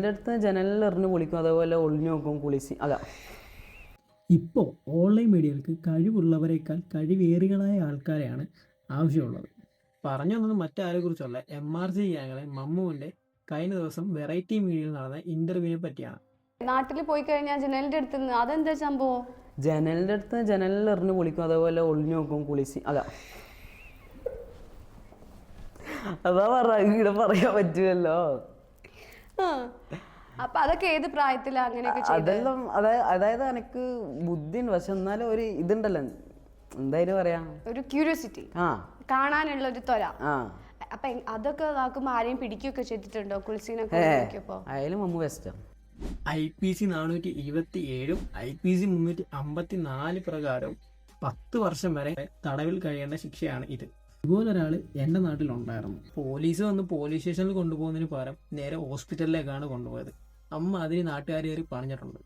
എൻ്റെ അടുത്ത് ജനലിൽ എറിഞ്ഞ് പൊളിക്കും, അതേപോലെ ഒളിഞ്ഞു നോക്കും, കുളിച്ച് അതാ. ഇപ്പോൾ ഓൺലൈൻ മീഡിയകൾക്ക് കഴിവുള്ളവരെക്കാൾ കഴിവേറികളായ ആൾക്കാരെയാണ് ആവശ്യമുള്ളത്. പറഞ്ഞു വന്നത് മറ്റാരെക്കുറിച്ചല്ല, MRC ഗ്യാങ്ങിലെ മമ്മുവിൻ്റെ കഴിഞ്ഞ ദിവസം വെറൈറ്റി മീഡിയയിൽ നടന്ന ഇൻ്റർവ്യൂവിനെ പറ്റിയാണ്. നാട്ടിൽ പോയി കഴിഞ്ഞാൽ ജനലിൻ്റെ അടുത്ത് നിന്ന് അതെന്താ സംഭവം? ജനലിൻ്റെ അടുത്ത് ജനലിൽ എറിഞ്ഞ് പൊളിക്കും, അതേപോലെ ഒളിഞ്ഞു നോക്കും, കുളിച്ച് അതാ. അതാ ഇവിടെ പറയാൻ പറ്റുമല്ലോ. അപ്പൊ അതൊക്കെ ഏത് പ്രായത്തിലാ അങ്ങനെയൊക്കെ? അതെല്ലാം അതായത് എനിക്ക് ബുദ്ധിയുണ്ട്, പക്ഷെ എന്നാലും ഒരു ഇതുണ്ടല്ലോ, എന്തായാലും പറയാ, ഒരു ക്യൂരിയോസിറ്റി, കാണാനുള്ള ഒരു ത്വര. അപ്പൊ അതൊക്കെ ഇതാക്കുമ്പോ ആരെയും പിടിക്കുകയൊക്കെ ചെയ്തിട്ടുണ്ടോ? കുളിസിനൊക്കെ ആയാലും മമ്മു ബെസ്റ്റാ. IPC 427 IPC 354 പ്രകാരം 10 വർഷം വരെ തടവിൽ കഴിയേണ്ട ശിക്ഷയാണ് ഇത്. ഇതുപോലൊരാൾ എൻ്റെ നാട്ടിലുണ്ടായിരുന്നു. പോലീസ് വന്ന് പോലീസ് സ്റ്റേഷനിൽ കൊണ്ടുപോകുന്നതിന് പകരം നേരെ ഹോസ്പിറ്റലിലേക്കാണ് കൊണ്ടുപോയത്. അമ്മ അതിന് നാട്ടുകാർ കയറി പറഞ്ഞിട്ടുണ്ട്.